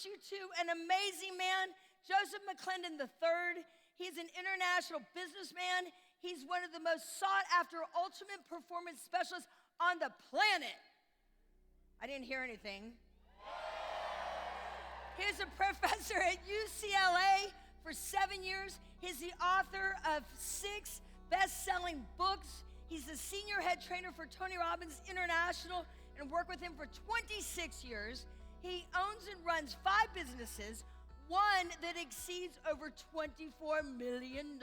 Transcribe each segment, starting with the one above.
introduce you to an amazing man, Joseph McClendon III. He's an international businessman. He's one of the most sought-after ultimate performance specialists on the planet. I didn't hear anything. He's a professor at UCLA for 7 years. He's the author of 6 best-selling books. He's the senior head trainer for Tony Robbins International and worked with him for 26 years. He owns and runs 5 businesses, one that exceeds over $24 million.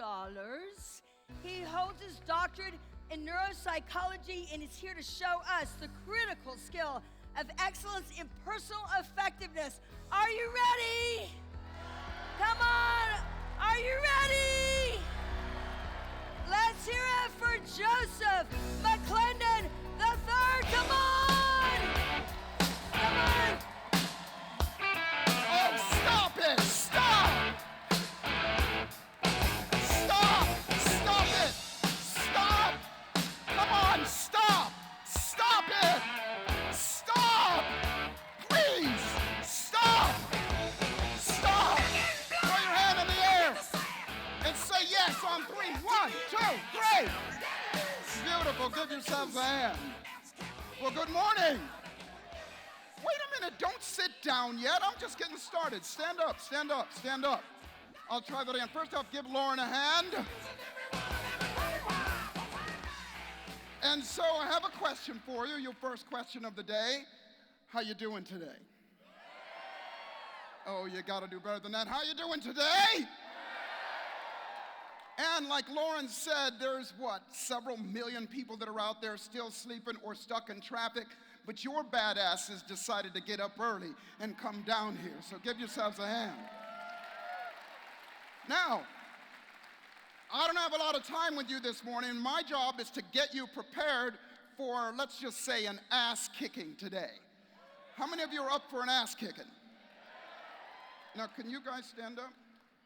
He holds his doctorate in neuropsychology and is here to show us the critical skill of excellence in personal effectiveness. Are you ready? Come on, are you ready? Let's hear it for Joseph McClendon III. Come on! Come on! Oh, stop it! Stop! Stop! Stop it! Stop! Come on, stop! Stop it! Stop! Please! Stop! Stop! Throw your hand in the air and say yes on 3. 1, 2, 3. Beautiful. Give yourselves a hand. Well, good morning. Wait a minute. Don't sit down yet. I'm just getting started. Stand up. Stand up. Stand up. I'll try that again. First off, give Lauren a hand. And so I have a question for you. Your first question of the day. How you doing today? Oh, you got to do better than that. How you doing today? And like Lauren said, there's several million people that are out there still sleeping or stuck in traffic, but your badasses decided to get up early and come down here, so give yourselves a hand. Now, I don't have a lot of time with you this morning. My job is to get you prepared for, let's just say, an ass kicking today. How many of you are up for an ass kicking? Now, can you guys stand up?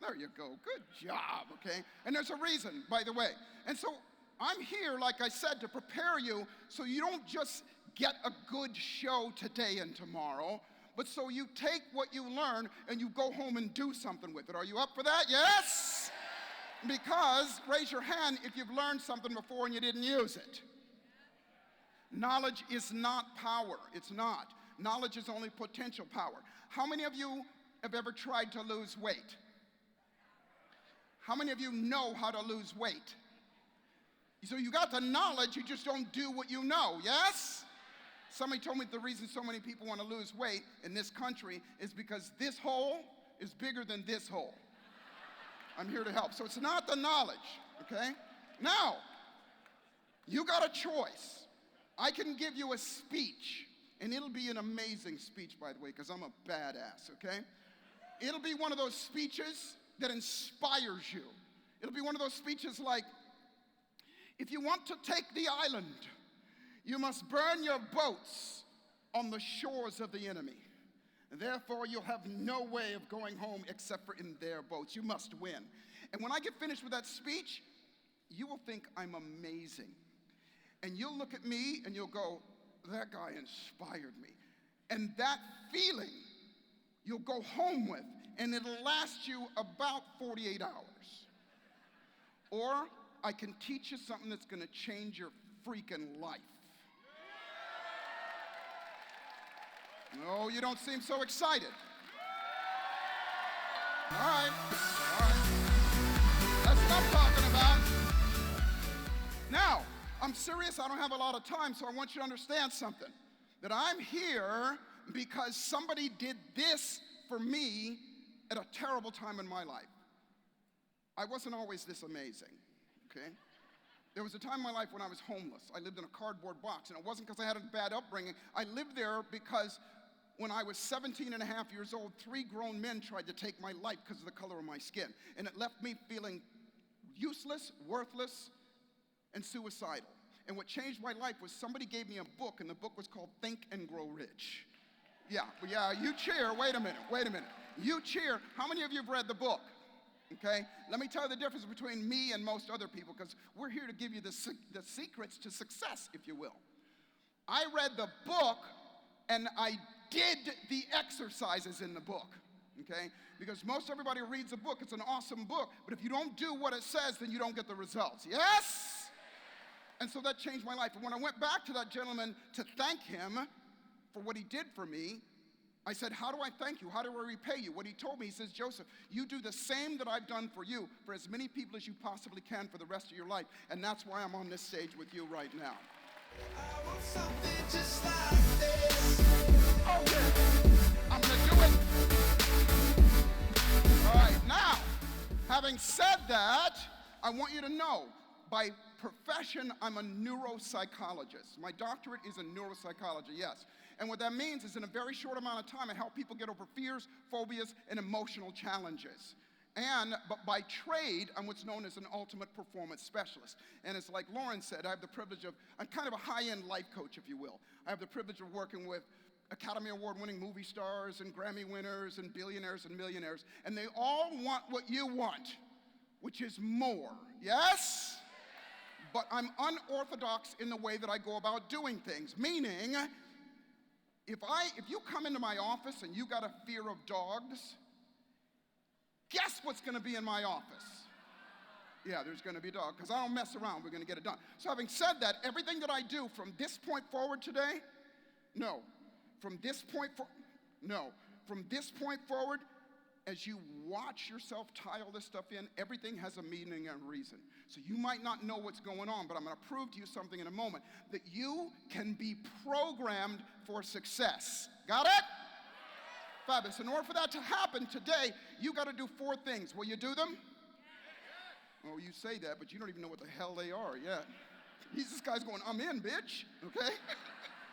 There you go. Good job, okay? And there's a reason, by the way. And so I'm here, like I said, to prepare you so you don't just get a good show today and tomorrow, but so you take what you learn and you go home and do something with it. Are you up for that? Yes? Because, raise your hand if you've learned something before and you didn't use it. Knowledge is not power. It's not. Knowledge is only potential power. How many of you have ever tried to lose weight? How many of you know how to lose weight? So you got the knowledge, you just don't do what you know, yes? Somebody told me the reason so many people want to lose weight in this country is because this hole is bigger than this hole. I'm here to help. So it's not the knowledge, okay? Now, you got a choice. I can give you a speech, and it'll be an amazing speech, by the way, because I'm a badass, okay? It'll be one of those speeches that inspires you. It'll be one of those speeches like, if you want to take the island, you must burn your boats on the shores of the enemy. Therefore, you'll have no way of going home except for in their boats. You must win. And when I get finished with that speech, you will think I'm amazing. And you'll look at me and you'll go, that guy inspired me. And that feeling you'll go home with, and it'll last you about 48 hours. Or I can teach you something that's going to change your freaking life. No, you don't seem so excited. All right. That's what I'm talking about. Now, I'm serious. I don't have a lot of time, so I want you to understand something. That I'm here because somebody did this for me at a terrible time in my life. I wasn't always this amazing, okay? There was a time in my life when I was homeless. I lived in a cardboard box, and it wasn't because I had a bad upbringing. I lived there because when I was 17 and a half years old, 3 grown men tried to take my life because of the color of my skin, and it left me feeling useless, worthless, and suicidal. And what changed my life was somebody gave me a book, and the book was called Think and Grow Rich. Yeah, you cheer. Wait a minute. You cheer. How many of you have read the book? Okay, let me tell you the difference between me and most other people, because we're here to give you the secrets to success, if you will. I read the book and I did the exercises in the book, okay? Because most everybody reads a book, it's an awesome book, but if you don't do what it says, then you don't get the results. Yes? And so that changed my life. And when I went back to that gentleman to thank him for what he did for me, I said, how do I thank you? How do I repay you? What he told me, he says, Joseph, you do the same that I've done for you, for as many people as you possibly can for the rest of your life. And that's why I'm on this stage with you right now. I want something just like this. Oh, yeah. I'm going to do it. All right, now, having said that, I want you to know, by profession, I'm a neuropsychologist. My doctorate is in neuropsychology, yes. And what that means is in a very short amount of time, I help people get over fears, phobias, and emotional challenges. But by trade, I'm what's known as an ultimate performance specialist. And it's like Lauren said, I have the privilege of, I'm kind of a high-end life coach, if you will. I have the privilege of working with Academy Award-winning movie stars and Grammy winners and billionaires and millionaires. And they all want what you want, which is more. Yes? But I'm unorthodox in the way that I go about doing things, meaning, if you come into my office and you got a fear of dogs, guess what's going to be in my office? Yeah, there's going to be a dog, because I don't mess around. We're going to get it done. So having said that, everything that I do from this point forward today, no. From this point forward, as you watch yourself tie all this stuff in, everything has a meaning and reason. So you might not know what's going on, but I'm going to prove to you something in a moment, that you can be programmed for success. Got it? Fabulous. In order for that to happen today, you got to do 4 things. Will you do them? Oh, you say that, but you don't even know what the hell they are yet. This guy's going, I'm in, bitch. Okay?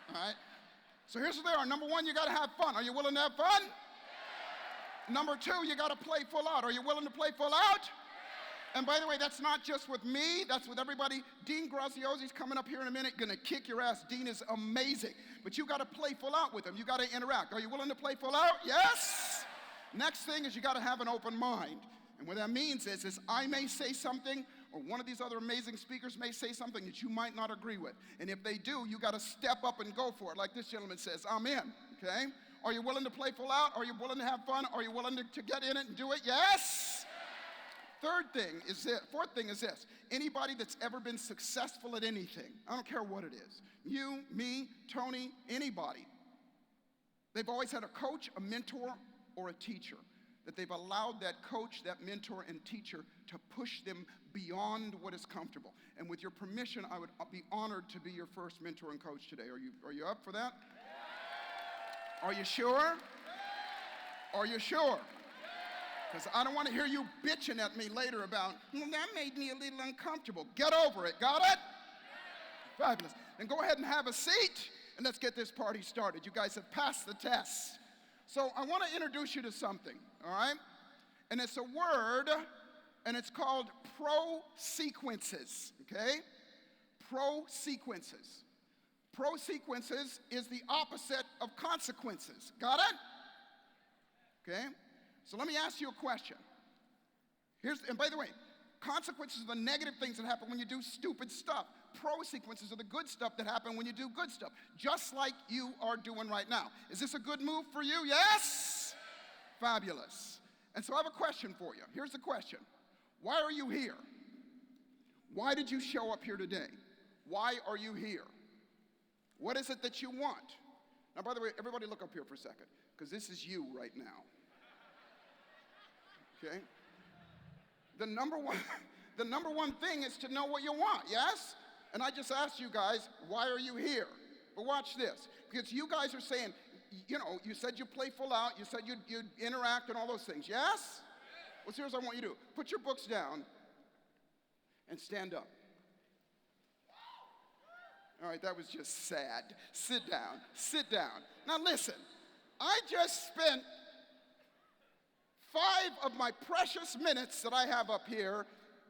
All right. So here's what they are. Number 1, you got to have fun. Are you willing to have fun? Number 2, you got to play full out. Are you willing to play full out? And by the way, that's not just with me, that's with everybody. Dean Graziosi's coming up here in a minute, gonna kick your ass. Dean is amazing. But you gotta play full out with him. You gotta interact. Are you willing to play full out? Yes? Next thing is you gotta have an open mind. And what that means is I may say something, or one of these other amazing speakers may say something that you might not agree with. And if they do, you gotta step up and go for it. Like this gentleman says, I'm in, okay? Are you willing to play full out? Are you willing to have fun? Are you willing to get in it and do it? Yes? Fourth thing is this. Anybody that's ever been successful at anything, I don't care what it is, you, me, Tony, anybody, they've always had a coach, a mentor, or a teacher, that they've allowed that coach, that mentor, and teacher to push them beyond what is comfortable. And with your permission, I would be honored to be your first mentor and coach today. Are you up for that? Are you sure? Are you sure? Because I don't want to hear you bitching at me later about, well, that made me a little uncomfortable. Get over it. Got it? Fabulous. Then go ahead and have a seat, and let's get this party started. You guys have passed the test. So I want to introduce you to something, all right? And it's a word, and it's called pro-sequences, okay? Pro-sequences. Pro-sequences is the opposite of consequences. Got it? Okay? So let me ask you a question. And by the way, consequences are the negative things that happen when you do stupid stuff. Pro-sequences are the good stuff that happen when you do good stuff, just like you are doing right now. Is this a good move for you? Yes? Fabulous. And so I have a question for you. Here's the question. Why are you here? Why did you show up here today? Why are you here? What is it that you want? Now, by the way, everybody look up here for a second, because this is you right now. Okay? The number one thing is to know what you want, yes? And I just asked you guys, why are you here? But watch this, because you guys are saying, you know, you said you play full out, you said you'd interact and all those things, yes? Well, here's what I want you to do. Put your books down and stand up. All right, that was just sad. Sit down, sit down. Now listen, I just spent 5 of my precious minutes that I have up here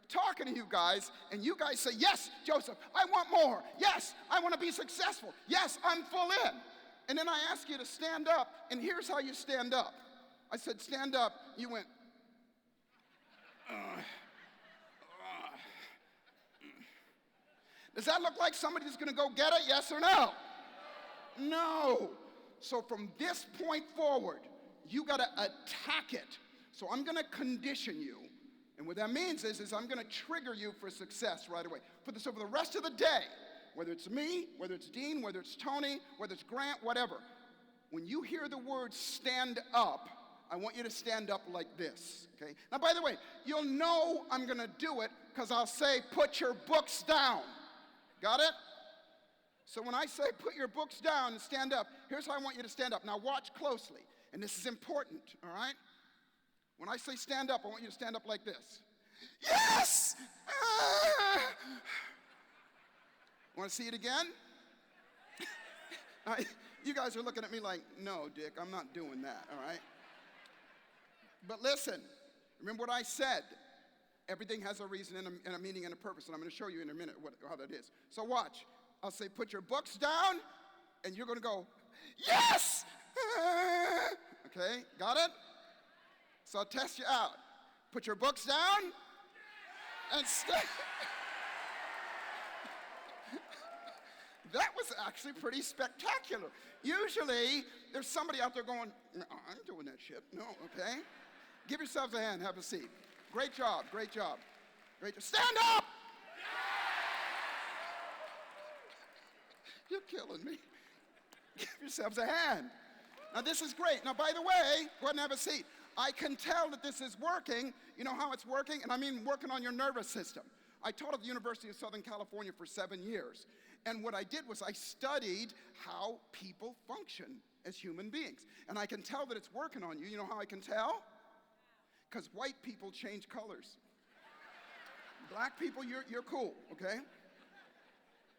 talking to you guys, and you guys say, yes, Joseph, I want more. Yes, I want to be successful. Yes, I'm full in. And then I ask you to stand up, and here's how you stand up. I said, stand up. You went, Does that look like somebody that's going to go get it, yes or no? No. So from this point forward, you got to attack it. So I'm going to condition you. And what that means is I'm going to trigger you for success right away. So for the rest of the day, whether it's me, whether it's Dean, whether it's Tony, whether it's Grant, whatever, when you hear the word stand up, I want you to stand up like this, okay? Now, by the way, you'll know I'm going to do it because I'll say, put your books down. Got it? So when I say put your books down and stand up, here's how I want you to stand up. Now watch closely, and this is important, all right? When I say stand up, I want you to stand up like this. Yes! Want to see it again? You guys are looking at me like, no, Dick, I'm not doing that, all right? But listen, remember what I said. Everything has a reason and a meaning and a purpose, and I'm going to show you in a minute how that is. So watch. I'll say, put your books down, and you're going to go, yes! Okay, got it? So I'll test you out. Put your books down, and stay. That was actually pretty spectacular. Usually, there's somebody out there going, no, I'm doing that shit. No, okay? Give yourselves a hand, have a seat. Great job, great job. Great job. Stand up! You're killing me. Give yourselves a hand. Now, this is great. Now, by the way, go ahead and have a seat. I can tell that this is working. You know how it's working? And I mean working on your nervous system. I taught at the University of Southern California for 7 years. And what I did was I studied how people function as human beings. And I can tell that it's working on you. You know how I can tell? Because white people change colors. Black people, you're cool, okay?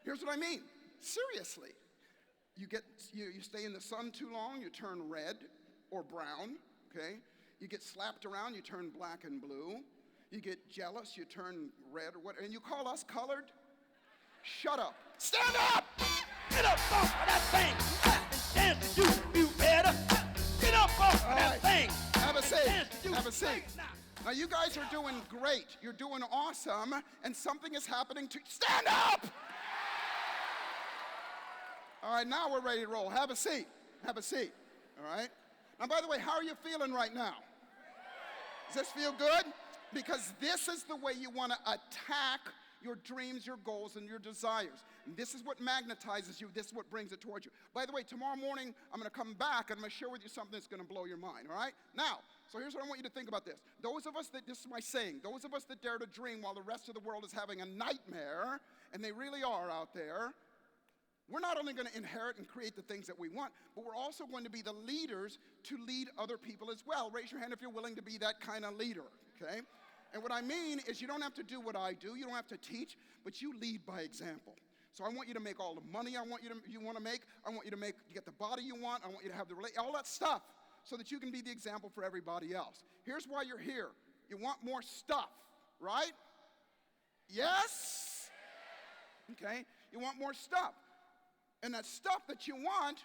Here's what I mean. Seriously. You stay in the sun too long, you turn red or brown, okay? You get slapped around, you turn black and blue. You get jealous, you turn red or what, and you call us colored? Shut up. Stand up! Get up off of that thing and dance to you better. Get up off of that thing. Have a seat. Have a seat. Now you guys are doing great. You're doing awesome, and something is happening to stand up! All right, now we're ready to roll. Have a seat. Have a seat. All right? Now, by the way, how are you feeling right now? Does this feel good? Because this is the way you want to attack your dreams, your goals, and your desires. And this is what magnetizes you. This is what brings it towards you. By the way, tomorrow morning, I'm going to come back, and I'm going to share with you something that's going to blow your mind, all right? Now, so here's what I want you to think about this. Those of us that, this is my saying, those of us that dare to dream while the rest of the world is having a nightmare, and they really are out there, we're not only going to inherit and create the things that we want, but we're also going to be the leaders to lead other people as well. Raise your hand if you're willing to be that kind of leader, okay? And what I mean is you don't have to do what I do. You don't have to teach, but you lead by example. So I want you to make all the money I want you want to make. I want you to get the body you want. I want you to have all that stuff so that you can be the example for everybody else. Here's why you're here. You want more stuff, right? Yes? Okay. You want more stuff. And that stuff that you want,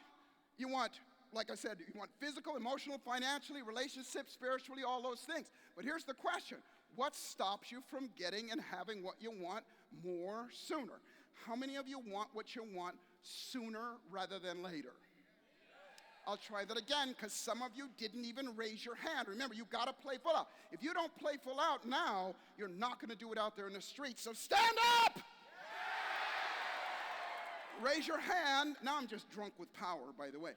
like I said, you want physical, emotional, financially, relationships, spiritually, all those things. But here's the question. What stops you from getting and having what you want more sooner? How many of you want what you want sooner rather than later? I'll try that again because some of you didn't even raise your hand. Remember, you've got to play full out. If you don't play full out now, you're not going to do it out there in the streets. So stand up! Raise your hand. Now I'm just drunk with power, by the way.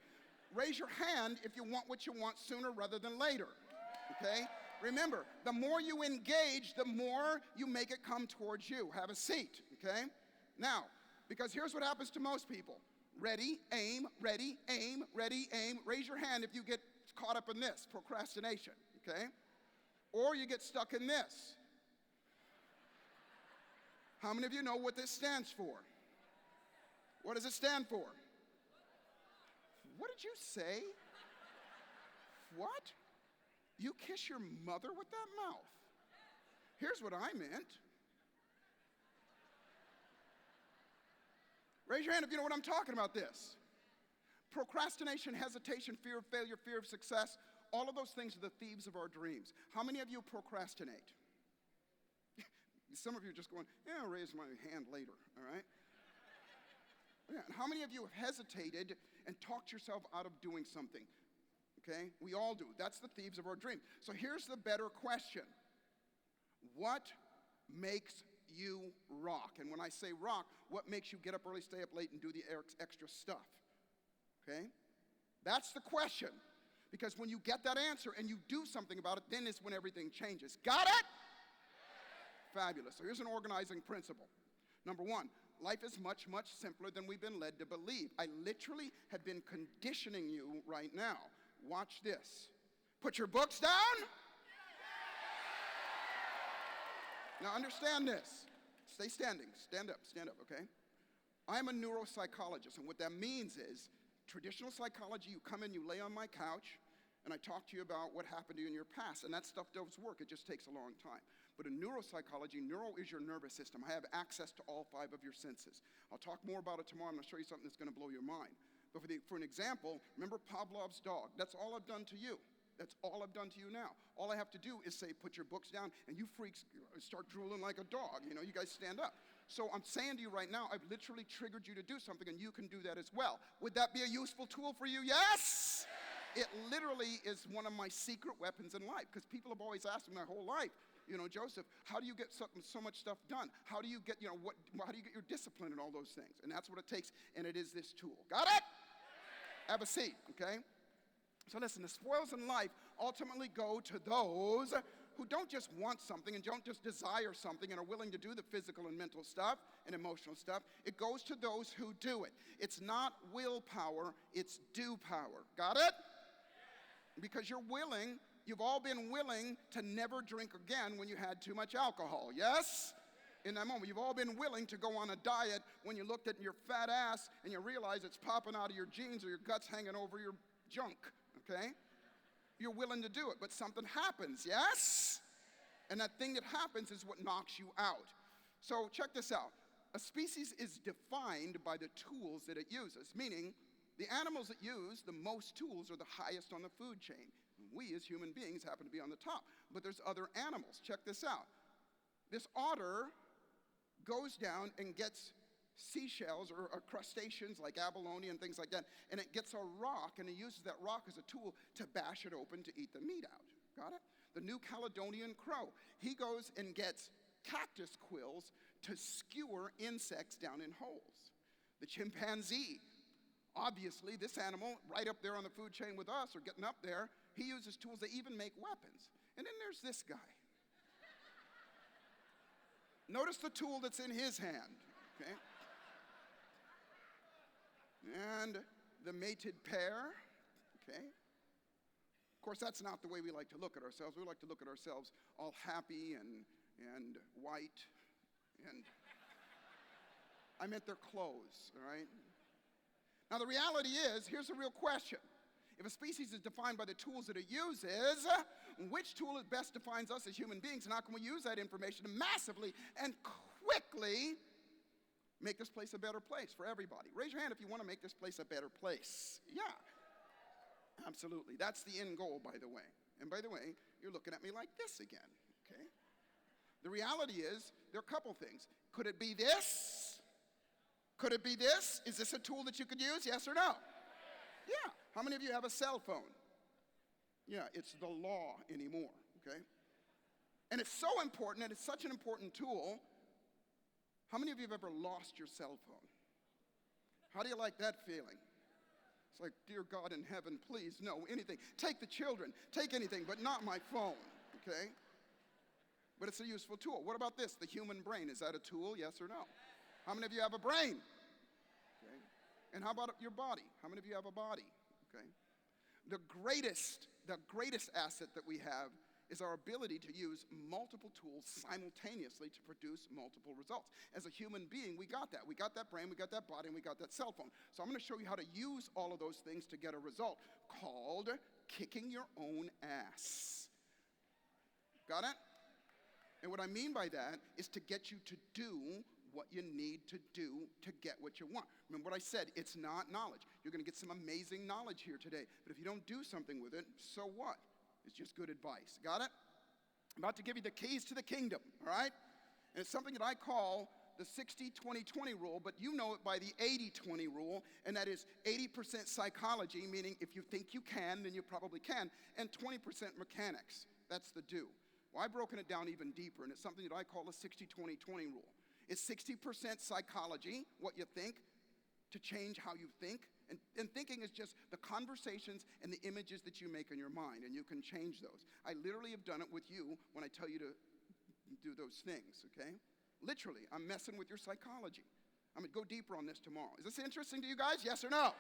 Raise your hand if you want what you want sooner rather than later, okay? Remember, the more you engage, the more you make it come towards you. Have a seat, okay? Now, because here's what happens to most people. Ready, aim, ready, aim, ready, aim. Raise your hand if you get caught up in this, procrastination, okay? Or you get stuck in this. How many of you know what this stands for? What does it stand for? What did you say? What? You kiss your mother with that mouth? Here's what I meant. Raise your hand if you know what I'm talking about this. Procrastination, hesitation, fear of failure, fear of success, all of those things are the thieves of our dreams. How many of you procrastinate? Some of you are just going, yeah, I'll raise my hand later, all right? Yeah, and how many of you have hesitated and talked yourself out of doing something. Okay? We all do. That's the thieves of our dream. So here's the better question. What makes you rock? And when I say rock, what makes you get up early, stay up late, and do the extra stuff? Okay? That's the question. Because when you get that answer and you do something about it, then is when everything changes. Got it? Fabulous. So here's an organizing principle. Number one, life is much, much simpler than we've been led to believe. I literally have been conditioning you right now. Watch this. Put your books down. Now understand this. Stay standing. Stand up, okay? I'm a neuropsychologist, and what that means is, traditional psychology, you come in, you lay on my couch, and I talk to you about what happened to you in your past, and that stuff does work. It just takes a long time. But in neuropsychology, neuro is your nervous system. I have access to all 5 of your senses. I'll talk more about it tomorrow. I'm going to show you something that's going to blow your mind. But for an example, remember Pavlov's dog? That's all I've done to you. That's all I've done to you now. All I have to do is say, put your books down, and you freaks start drooling like a dog. You know, you guys stand up. So I'm saying to you right now, I've literally triggered you to do something, and you can do that as well. Would that be a useful tool for you? Yes? It literally is one of my secret weapons in life, because people have always asked me my whole life, you know, Joseph, how do you get so much stuff done? How do you get, how do you get your discipline and all those things? And that's what it takes, and it is this tool. Got it? Have a seat, okay? So listen, the spoils in life ultimately go to those who don't just want something and don't just desire something and are willing to do the physical and mental stuff and emotional stuff. It goes to those who do it. It's not willpower, it's do power. Got it? Because you're willing, you've all been willing to never drink again when you had too much alcohol, yes? In that moment, you've all been willing to go on a diet when you looked at your fat ass and you realize it's popping out of your jeans or your guts hanging over your junk, okay? You're willing to do it, but something happens, yes? And that thing that happens is what knocks you out. So check this out. A species is defined by the tools that it uses, meaning the animals that use the most tools are the highest on the food chain. We as human beings happen to be on the top, but there's other animals. Check this out. This otter goes down and gets seashells or crustaceans like abalone and things like that, and it gets a rock, and it uses that rock as a tool to bash it open to eat the meat out. Got it? The New Caledonian crow, he goes and gets cactus quills to skewer insects down in holes. The chimpanzee, obviously this animal right up there on the food chain with us or getting up there, he uses tools that even make weapons. And then there's this guy. Notice the tool that's in his hand, okay? And the mated pair, okay? Of course, that's not the way we like to look at ourselves. We like to look at ourselves all happy and white, and I meant their clothes, all right? Now, the reality is, here's the real question. If a species is defined by the tools that it uses, which tool best defines us as human beings, and how can we use that information to massively and quickly make this place a better place for everybody? Raise your hand if you want to make this place a better place. Yeah, absolutely. That's the end goal, by the way. And by the way, you're looking at me like this again, okay? The reality is, there are a couple things. Could it be this? Could it be this? Is this a tool that you could use, yes or no? Yeah. How many of you have a cell phone? Yeah, it's the law anymore, okay? And it's so important, and it's such an important tool. How many of you have ever lost your cell phone? How do you like that feeling? It's like, dear God in heaven, please, no, anything. Take the children, take anything, but not my phone, okay? But it's a useful tool. What about this, the human brain? Is that a tool, yes or no? How many of you have a brain? Okay. And how about your body? How many of you have a body? Okay. The greatest asset that we have is our ability to use multiple tools simultaneously to produce multiple results. As a human being, we got that. We got that brain, we got that body, and we got that cell phone. So I'm going to show you how to use all of those things to get a result called kicking your own ass. Got it? And what I mean by that is to get you to do what you need to do to get what you want. Remember what I said, it's not knowledge. You're going to get some amazing knowledge here today, but if you don't do something with it, so what? It's just good advice. Got it? I'm about to give you the keys to the kingdom, all right? And it's something that I call the 60-20-20 rule, but you know it by the 80-20 rule, and that is 80% psychology, meaning if you think you can, then you probably can, and 20% mechanics. That's the do. Well, I've broken it down even deeper, and it's something that I call a 60-20-20 rule. It's 60% psychology, what you think, to change how you think. And thinking is just the conversations and the images that you make in your mind, and you can change those. I literally have done it with you when I tell you to do those things, okay? Literally, I'm messing with your psychology. I'm going to go deeper on this tomorrow. Is this interesting to you guys? Yes or no?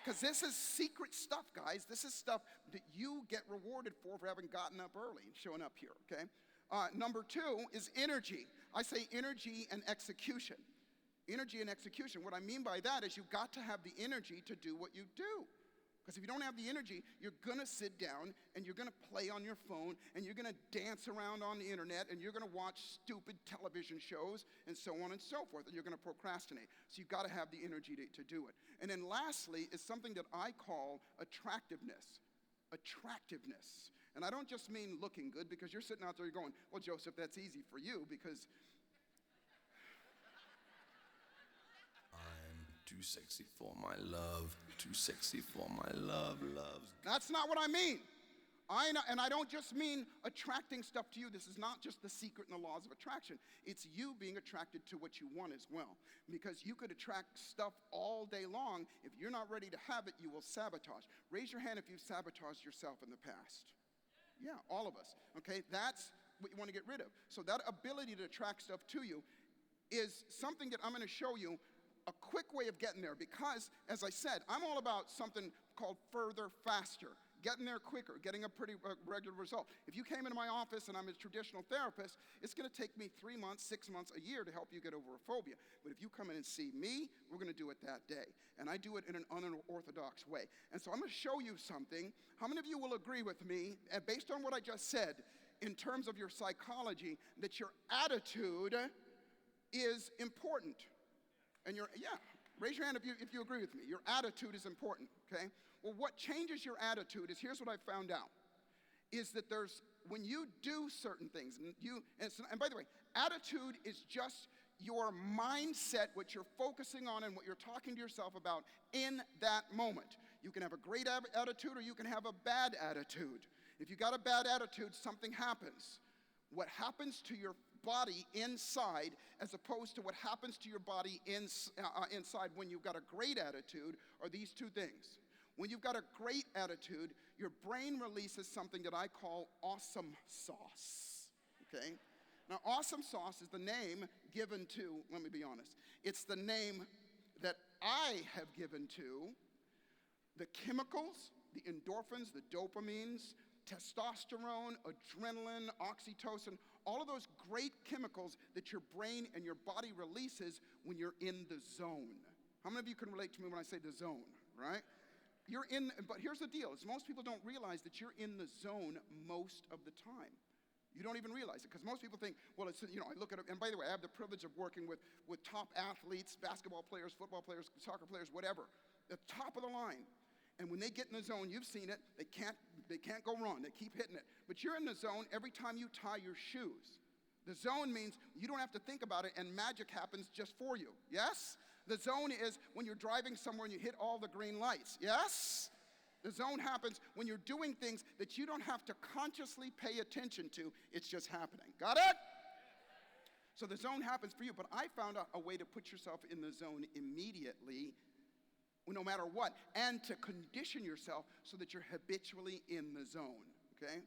Because this is secret stuff, guys. This is stuff that you get rewarded for having gotten up early and showing up here, okay? Number 2 is energy. I say energy and execution. Energy and execution. What I mean by that is you've got to have the energy to do what you do. Because if you don't have the energy, you're going to sit down and you're going to play on your phone and you're going to dance around on the internet and you're going to watch stupid television shows and so on and so forth, and you're going to procrastinate. So you've got to have the energy to do it. And then lastly is something that I call attractiveness. Attractiveness. And I don't just mean looking good, because you're sitting out there, you're going, well, Joseph, that's easy for you because too sexy for my love, too sexy for my love. that's not what I mean. And I don't just mean attracting stuff to you. This is not just the secret and the laws of attraction. It's you being attracted to what you want as well. Because you could attract stuff all day long. If you're not ready to have it, you will sabotage. Raise your hand if you've sabotaged yourself in the past. Yeah, all of us. Okay, that's what you want to get rid of. So that ability to attract stuff to you is something that I'm going to show you a quick way of getting there, because, as I said, I'm all about something called further, faster, getting there quicker, getting a pretty regular result. If you came into my office and I'm a traditional therapist, it's going to take me 3 months, 6 months, a year to help you get over a phobia. But if you come in and see me, we're going to do it that day. And I do it in an unorthodox way. And so I'm going to show you something. How many of you will agree with me, based on what I just said, in terms of your psychology, that your attitude is important? And raise your hand if you agree with me. Your attitude is important, okay? Well, what changes your attitude is, here's what I found out, is that when you do certain things, and by the way, attitude is just your mindset, what you're focusing on and what you're talking to yourself about in that moment. You can have a great attitude or you can have a bad attitude. If you got a bad attitude, something happens. What happens to your body inside as opposed to what happens to your body inside when you've got a great attitude are these two things. When you've got a great attitude, your brain releases something that I call awesome sauce, okay? Now, awesome sauce is the name given to, let me be honest, it's the name that I have given to the chemicals, the endorphins, the dopamines, testosterone, adrenaline, oxytocin, all of those great chemicals that your brain and your body releases when you're in the zone. How many of you can relate to me when I say the zone, right? But here's the deal, is most people don't realize that you're in the zone most of the time. You don't even realize it, because most people think, well, it's, I look at it, and by the way, I have the privilege of working with top athletes, basketball players, football players, soccer players, whatever, at the top of the line. And when they get in the zone, you've seen it, they can't go wrong. They keep hitting it. But you're in the zone every time you tie your shoes. The zone means you don't have to think about it and magic happens just for you. Yes? The zone is when you're driving somewhere and you hit all the green lights. Yes? The zone happens when you're doing things that you don't have to consciously pay attention to. It's just happening. Got it? So the zone happens for you. But I found a way to put yourself in the zone immediately, no matter what, and to condition yourself so that you're habitually in the zone, okay?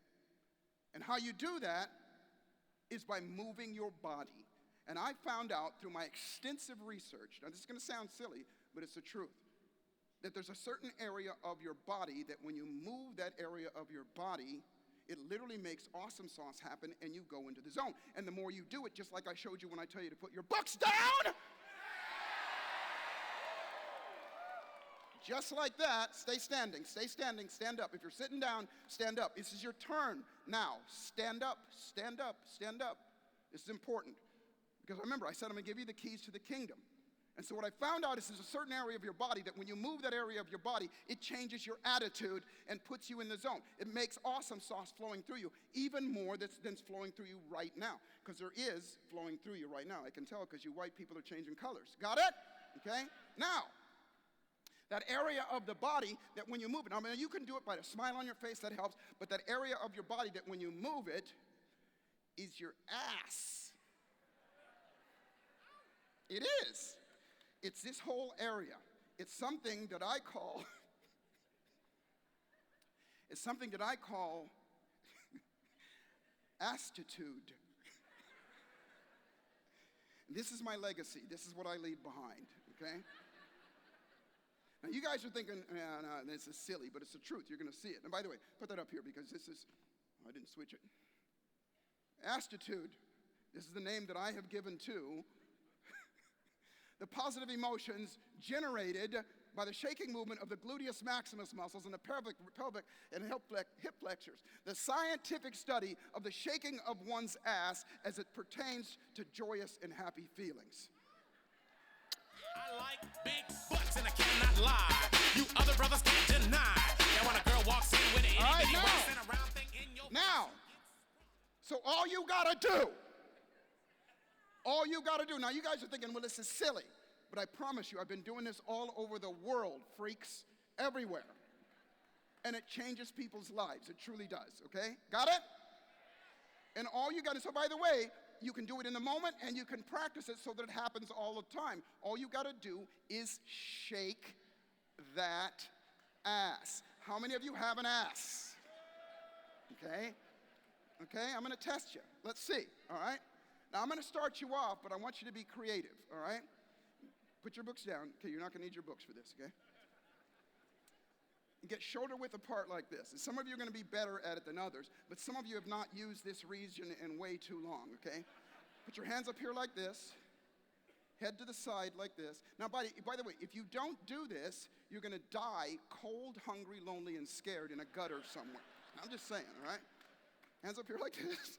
And how you do that is by moving your body. And I found out through my extensive research, now this is going to sound silly, but it's the truth, that there's a certain area of your body that when you move that area of your body, it literally makes awesome sauce happen and you go into the zone. And the more you do it, just like I showed you when I tell you to put your books down, just like that, stay standing, stand up. If you're sitting down, stand up. This is your turn. Now, stand up, stand up, stand up. This is important. Because remember, I said I'm going to give you the keys to the kingdom. And so what I found out is there's a certain area of your body that when you move that area of your body, it changes your attitude and puts you in the zone. It makes awesome sauce flowing through you, even more than flowing through you right now. Because there is flowing through you right now. I can tell because you white people are changing colors. Got it? Okay? Now, that area of the body that when you move it, I mean, you can do it by a smile on your face, that helps, but that area of your body that when you move it is your ass. It is. It's this whole area. It's something that I call, astitude. This is my legacy. This is what I leave behind, okay? Now, you guys are thinking, no, this is silly, but it's the truth. You're going to see it. And by the way, put that up here because this is, I didn't switch it. Astitude, this is the name that I have given to the positive emotions generated by the shaking movement of the gluteus maximus muscles and the pelvic and hip flexors. The scientific study of the shaking of one's ass as it pertains to joyous and happy feelings. I like big butts and I cannot lie. You other brothers can't deny that when a girl walks in with an itty All right, bitty now. waist and a round thing in your Now, so all you gotta do, now you guys are thinking, well, this is silly, but I promise you, I've been doing this all over the world, freaks, everywhere. And it changes people's lives, it truly does, okay? Got it? And all you gotta, so by the way, you can do it in the moment and you can practice it so that it happens all the time. All you gotta do is shake that ass. How many of you have an ass? Okay? Okay, I'm gonna test you. Let's see, all right? Now I'm gonna start you off, but I want you to be creative, all right? Put your books down. Okay, you're not gonna need your books for this, okay? And get shoulder width apart like this. And some of you are gonna be better at it than others, but some of you have not used this region in way too long, okay? Put your hands up here like this, head to the side like this. Now, by the way, if you don't do this, you're gonna die cold, hungry, lonely, and scared in a gutter somewhere. I'm just saying, all right? Hands up here like this,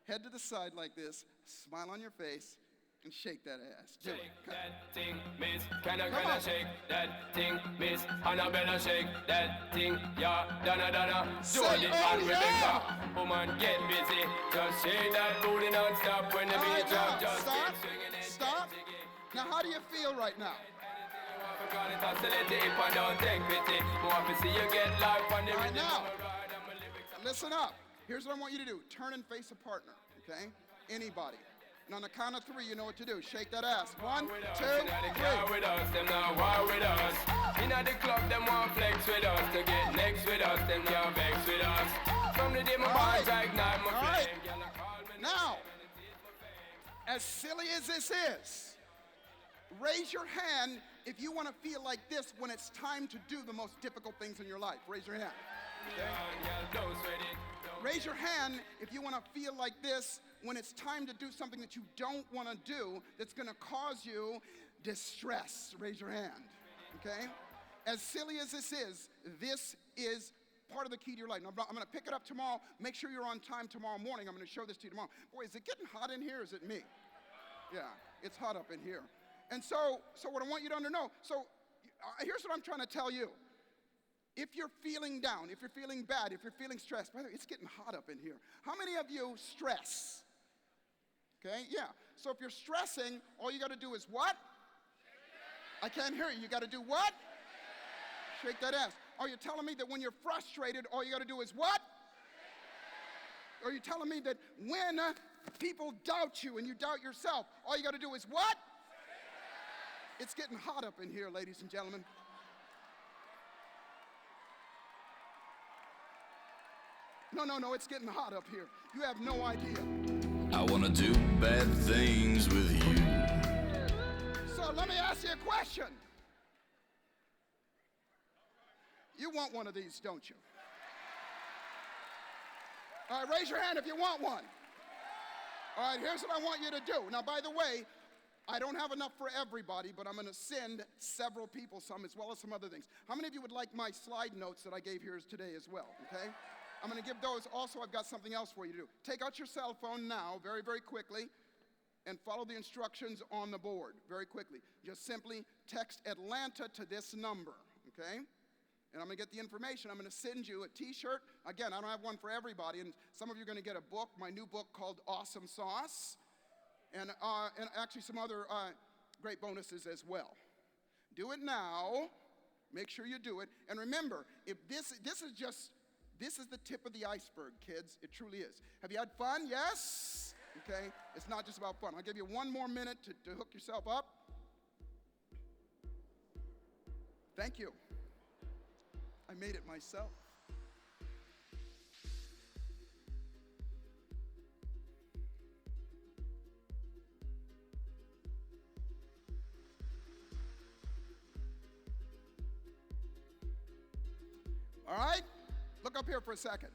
head to the side like this, smile on your face, and shake that ass. Do it. Shake that thing, miss. Can I shake that thing, miss? Annabella, shake that thing, yeah. Donna. Jody and Rebecca. Woman, get busy. Just shake that booty non-stop when the All right, beat drop. now, Just stop. keep swinging it. Stop. Now, how do you feel right now? Call it oscillate if I don't take pity. More to see you get life on the All right, rhythm now. of a ride and my lyrics. Listen up. Here's what I want you to do. Turn and face a partner, okay? Anybody. And on the count of 3, you know what to do. Shake that ass. 1, 2, 3. With us, them not war with us. Inna the club, them want flex with us. To get next with us, them can't vex with us. From the day my bars ignite my All right. flame. Girl, I call me Now, and it is my fame. as silly as this is, raise your hand if you want to feel like this when it's time to do the most difficult things in your life. Raise your hand. Girl, don't sweat it. Raise your hand if you want to feel like this when it's time to do something that you don't want to do that's going to cause you distress. Raise your hand, okay? As silly as this is part of the key to your life. Now, I'm going to pick it up tomorrow. Make sure you're on time tomorrow morning. I'm going to show this to you tomorrow. Boy, is it getting hot in here or is it me? Yeah, it's hot up in here. And so what I want you to know, here's what I'm trying to tell you. If you're feeling down, if you're feeling bad, if you're feeling stressed, by the way, it's getting hot up in here. How many of you stress? Okay, yeah. So if you're stressing, all you got to do is what? I can't hear you. You got to do what? Shake that ass. Are you telling me that when you're frustrated, all you got to do is what? Are you telling me that when people doubt you and you doubt yourself, all you got to do is what? It's getting hot up in here, ladies and gentlemen. No, it's getting hot up here. You have no idea. I wanna do bad things with you. So let me ask you a question. You want one of these, don't you? All right, raise your hand if you want one. All right, here's what I want you to do. Now, by the way, I don't have enough for everybody, but I'm going to send several people some as well as some other things. How many of you would like my slide notes that I gave here today as well, okay? I'm going to give those. Also, I've got something else for you to do. Take out your cell phone now, very, very quickly. and follow the instructions on the board very quickly. Just simply text Atlanta to this number, okay? And I'm going to get the information. I'm going to send you a T-shirt. Again, I don't have one for everybody, and some of you are going to get a book, my new book called Awesome Sauce, and actually some other great bonuses as well. Do it now. Make sure you do it. And remember, if this is the tip of the iceberg, kids. It truly is. Have you had fun? Yes? Okay. It's not just about fun. I'll give you one more minute to hook yourself up. Thank you. I made it myself. All right? Look up here for a second.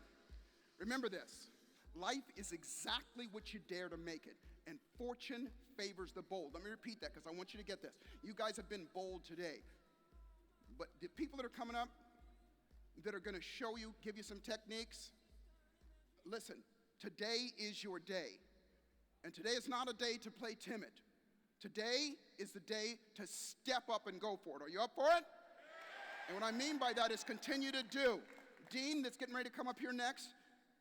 Remember this. Life is exactly what you dare to make it, and fortune favors the bold. Let me repeat that because I want you to get this. You guys have been bold today. But the people that are coming up that are going to show you, give you some techniques, listen, today is your day. And today is not a day to play timid. Today is the day to step up and go for it. Are you up for it? And what I mean by that is continue to do. Dean, that's getting ready to come up here next,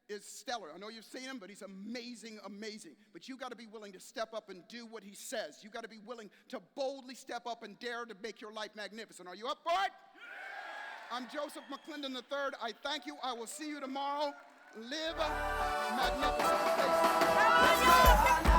is stellar. I know you've seen him, but he's amazing, amazing. But you got to be willing to step up and do what he says. You got to be willing to boldly step up and dare to make your life magnificent. Are you up for it? Yeah. I'm Joseph McClendon III. I thank you. I will see you tomorrow. Live magnificent.